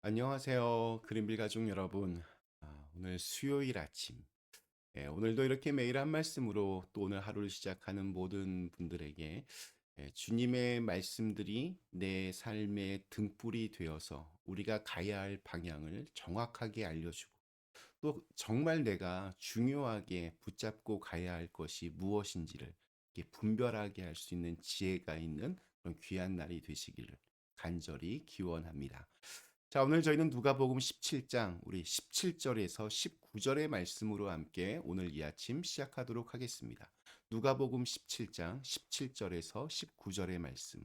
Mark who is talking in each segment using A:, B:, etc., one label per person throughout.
A: 안녕하세요. 그린빌 가족 여러분. 오늘 수요일 아침. 오늘도 이렇게 매일 한 말씀으로 또 오늘 하루를 시작하는 모든 분들에게 주님의 말씀들이 내 삶의 등불이 되어서 우리가 가야 할 방향을 정확하게 알려주고 또 정말 내가 중요하게 붙잡고 가야 할 것이 무엇인지를 이렇게 분별하게 할 수 있는 지혜가 있는 그런 귀한 날이 되시기를 간절히 기원합니다. 자, 오늘 저희는 누가복음 17장 우리 17절에서 19절의 말씀으로 함께 오늘 이 아침 시작하도록 하겠습니다. 누가복음 17장 17절에서 19절의 말씀.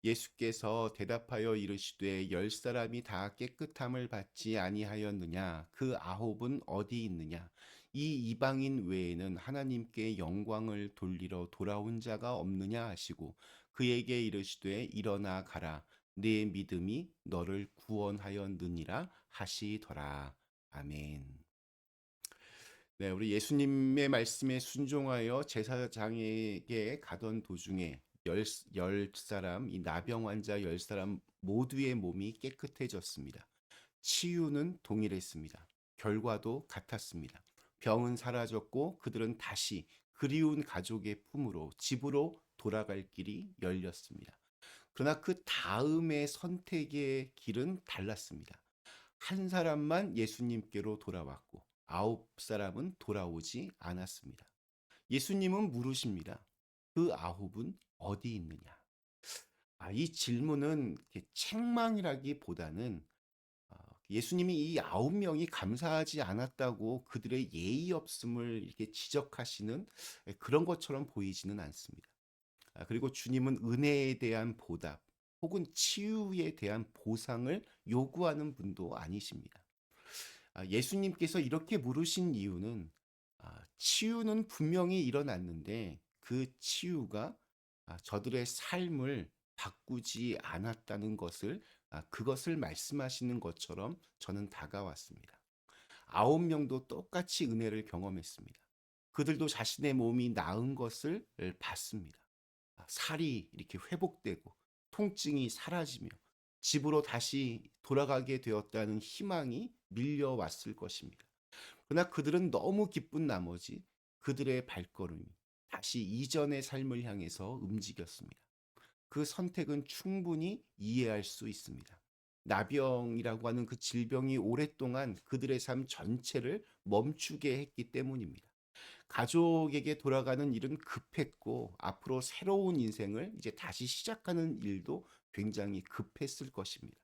A: 예수께서 대답하여 이르시되 열 사람이 다 깨끗함을 받지 아니하였느냐? 그 아홉은 어디 있느냐? 이 이방인 외에는 하나님께 영광을 돌리러 돌아온 자가 없느냐 하시고 그에게 이르시되 일어나 가라. 네 믿음이 너를 구원하였느니라 하시더라. 아멘. 네, 우리 예수님의 말씀에 순종하여 제사장에게 가던 도중에 열 사람, 이 나병 환자 열 사람 모두의 몸이 깨끗해졌습니다. 치유는 동일했습니다. 결과도 같았습니다. 병은 사라졌고 그들은 다시 그리운 가족의 품으로 집으로 돌아갈 길이 열렸습니다. 그러나 그 다음의 선택의 길은 달랐습니다. 한 사람만 예수님께로 돌아왔고 아홉 사람은 돌아오지 않았습니다. 예수님은 물으십니다. 그 아홉은 어디 있느냐? 이 질문은 책망이라기보다는 예수님이 이 아홉 명이 감사하지 않았다고 그들의 예의 없음을 이렇게 지적하시는 그런 것처럼 보이지는 않습니다. 그리고 주님은 은혜에 대한 보답 혹은 치유에 대한 보상을 요구하는 분도 아니십니다. 예수님께서 이렇게 물으신 이유는 치유는 분명히 일어났는데 그 치유가 저들의 삶을 바꾸지 않았다는 것을 그것을 말씀하시는 것처럼 저는 다가왔습니다. 아홉 명도 똑같이 은혜를 경험했습니다. 그들도 자신의 몸이 나은 것을 봤습니다. 살이 이렇게 회복되고 통증이 사라지며 집으로 다시 돌아가게 되었다는 희망이 밀려왔을 것입니다. 그러나 그들은 너무 기쁜 나머지 그들의 발걸음이 다시 이전의 삶을 향해서 움직였습니다. 그 선택은 충분히 이해할 수 있습니다. 나병이라고 하는 그 질병이 오랫동안 그들의 삶 전체를 멈추게 했기 때문입니다. 가족에게 돌아가는 일은 급했고 앞으로 새로운 인생을 이제 다시 시작하는 일도 굉장히 급했을 것입니다.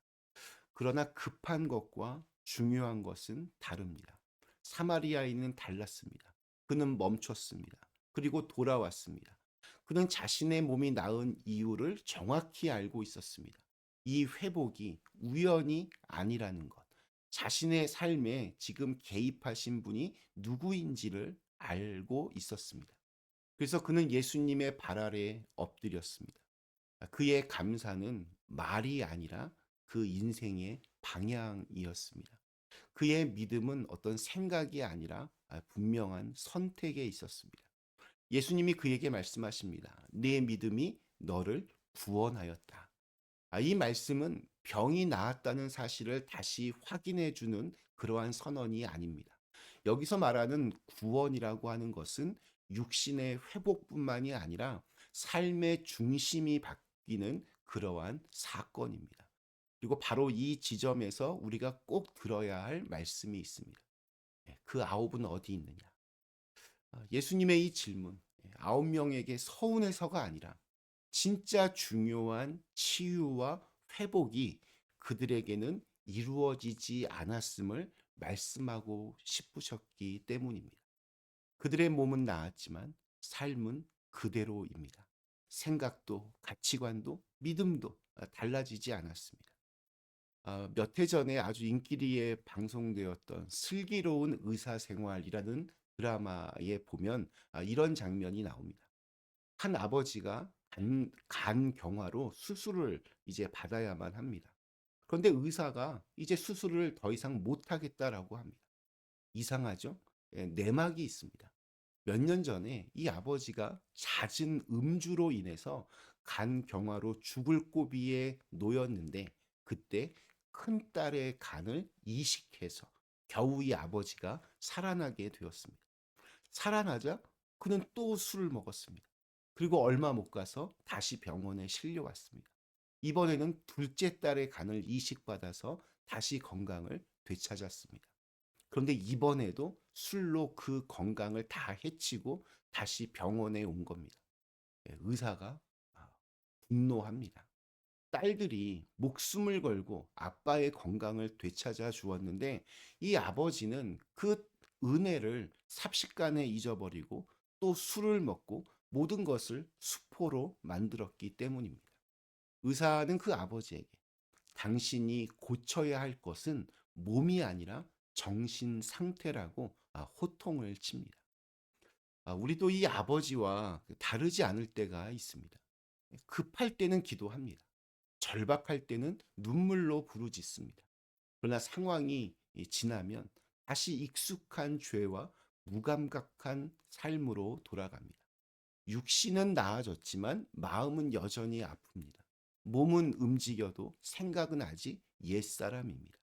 A: 그러나 급한 것과 중요한 것은 다릅니다. 사마리아인은 달랐습니다. 그는 멈췄습니다. 그리고 돌아왔습니다. 그는 자신의 몸이 나은 이유를 정확히 알고 있었습니다. 이 회복이 우연이 아니라는 것. 자신의 삶에 지금 개입하신 분이 누구인지를 알고 있었습니다. 그래서 그는 예수님의 발 아래에 엎드렸습니다. 그의 감사는 말이 아니라 그 인생의 방향이었습니다. 그의 믿음은 어떤 생각이 아니라 분명한 선택에 있었습니다. 예수님이 그에게 말씀하십니다. 네 믿음이 너를 구원하였다. 이 말씀은 병이 나았다는 사실을 다시 확인해 주는 그러한 선언이 아닙니다. 여기서 말하는 구원이라고 하는 것은 육신의 회복뿐만이 아니라 삶의 중심이 바뀌는 그러한 사건입니다. 그리고 바로 이 지점에서 우리가 꼭 들어야 할 말씀이 있습니다. 그 아홉은 어디 있느냐? 예수님의 이 질문, 아홉 명에게 서운해서가 아니라 진짜 중요한 치유와 회복이 그들에게는 이루어지지 않았음을 말씀하고 싶으셨기 때문입니다. 그들의 몸은 나았지만 삶은 그대로입니다. 생각도 가치관도 믿음도 달라지지 않았습니다. 몇 해 전에 아주 인기리에 방송되었던 슬기로운 의사생활이라는 드라마에 보면 이런 장면이 나옵니다. 한 아버지가 간 경화로 수술을 이제 받아야만 합니다. 그런데 의사가 이제 수술을 더 이상 못하겠다라고 합니다. 이상하죠? 내막이 있습니다. 몇 년 전에 이 아버지가 잦은 음주로 인해서 간 경화로 죽을 고비에 놓였는데 그때 큰딸의 간을 이식해서 겨우 이 아버지가 살아나게 되었습니다. 살아나자 그는 또 술을 먹었습니다. 그리고 얼마 못 가서 다시 병원에 실려왔습니다. 이번에는 둘째 딸의 간을 이식받아서 다시 건강을 되찾았습니다. 그런데 이번에도 술로 그 건강을 다 해치고 다시 병원에 온 겁니다. 의사가 아, 분노합니다. 딸들이 목숨을 걸고 아빠의 건강을 되찾아 주었는데 이 아버지는 그 은혜를 삽시간에 잊어버리고 또 술을 먹고 모든 것을 수포로 만들었기 때문입니다. 의사는 그 아버지에게 당신이 고쳐야 할 것은 몸이 아니라 정신 상태라고 호통을 칩니다. 우리도 이 아버지와 다르지 않을 때가 있습니다. 급할 때는 기도합니다. 절박할 때는 눈물로 부르짖습니다. 그러나 상황이 지나면 다시 익숙한 죄와 무감각한 삶으로 돌아갑니다. 육신은 나아졌지만 마음은 여전히 아픕니다. 몸은 움직여도 생각은 아직 옛사람입니다.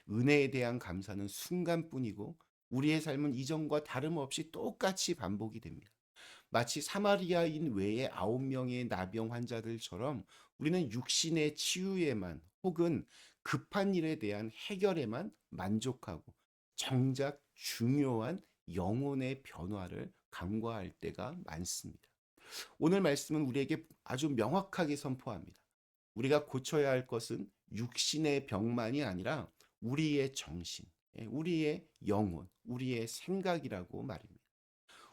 A: 은혜에 대한 감사는 순간뿐이고 우리의 삶은 이전과 다름없이 똑같이 반복이 됩니다. 마치 사마리아인 외에 9명의 나병 환자들처럼 우리는 육신의 치유에만 혹은 급한 일에 대한 해결에만 만족하고 정작 중요한 영혼의 변화를 간과할 때가 많습니다. 오늘 말씀은 우리에게 아주 명확하게 선포합니다. 우리가 고쳐야 할 것은 육신의 병만이 아니라 우리의 정신, 우리의 영혼, 우리의 생각이라고 말입니다.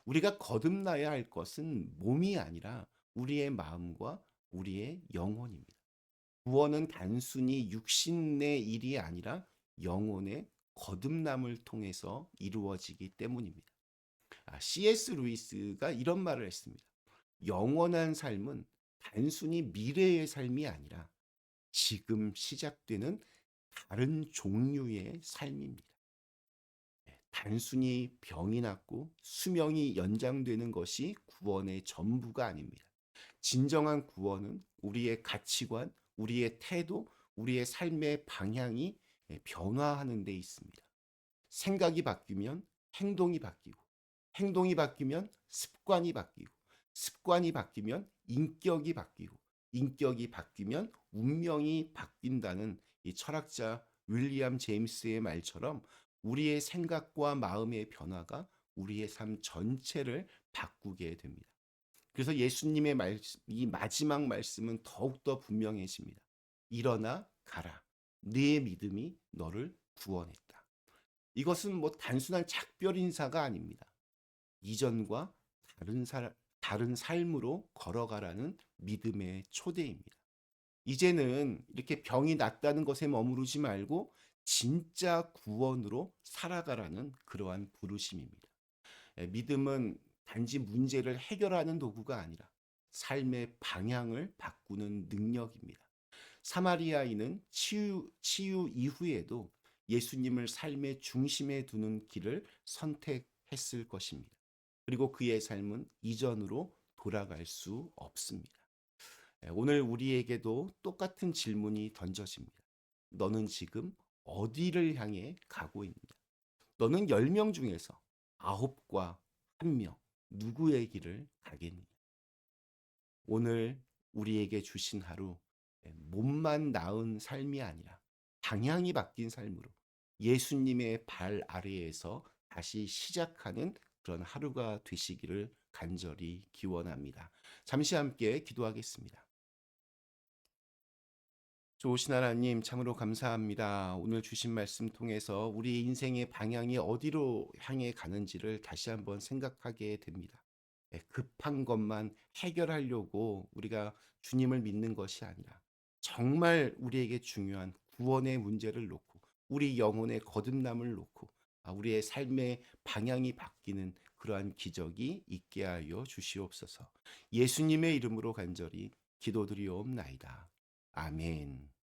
A: 우리가 거듭나야 할 것은 몸이 아니라 우리의 마음과 우리의 영혼입니다. 구원은 단순히 육신의 일이 아니라 영혼의 거듭남을 통해서 이루어지기 때문입니다. C.S. 루이스가 이런 말을 했습니다. 영원한 삶은 단순히 미래의 삶이 아니라 지금 시작되는 다른 종류의 삶입니다. 단순히 병이 낫고 수명이 연장되는 것이 구원의 전부가 아닙니다. 진정한 구원은 우리의 가치관, 우리의 태도, 우리의 삶의 방향이 변화하는 데 있습니다. 생각이 바뀌면 행동이 바뀌고, 행동이 바뀌면 습관이 바뀌고, 습관이 바뀌면 인격이 바뀌고, 인격이 바뀌면 운명이 바뀐다는 이 철학자 윌리엄 제임스의 말처럼 우리의 생각과 마음의 변화가 우리의 삶 전체를 바꾸게 됩니다. 그래서 예수님의 이 마지막 말씀은 더욱더 분명해집니다. 일어나 가라. 네 믿음이 너를 구원했다. 이것은 뭐 단순한 작별 인사가 아닙니다. 이전과 다른 삶으로 걸어가라는 믿음의 초대입니다. 이제는 이렇게 병이 낫다는 것에 머무르지 말고 진짜 구원으로 살아가라는 그러한 부르심입니다. 믿음은 단지 문제를 해결하는 도구가 아니라 삶의 방향을 바꾸는 능력입니다. 사마리아인은 치유 이후에도 예수님을 삶의 중심에 두는 길을 선택했을 것입니다. 그리고 그의 삶은 이전으로 돌아갈 수 없습니다. 오늘 우리에게도 똑같은 질문이 던져집니다. 너는 지금 어디를 향해 가고 있느냐? 너는 10명 중에서 9과 1명, 누구의 길을 가겠느냐? 오늘 우리에게 주신 하루, 몸만 나은 삶이 아니라 방향이 바뀐 삶으로 예수님의 발 아래에서 다시 시작하는 그런 하루가 되시기를 간절히 기원합니다. 잠시 함께 기도하겠습니다. 좋으신 하나님, 참으로 감사합니다. 오늘 주신 말씀 통해서 우리 인생의 방향이 어디로 향해 가는지를 다시 한번 생각하게 됩니다. 급한 것만 해결하려고 우리가 주님을 믿는 것이 아니라 정말 우리에게 중요한 구원의 문제를 놓고 우리 영혼의 거듭남을 놓고 우리의 삶의 방향이 바뀌는 그러한 기적이 있게 하여 주시옵소서. 예수님의 이름으로 간절히 기도드리옵나이다. 아멘.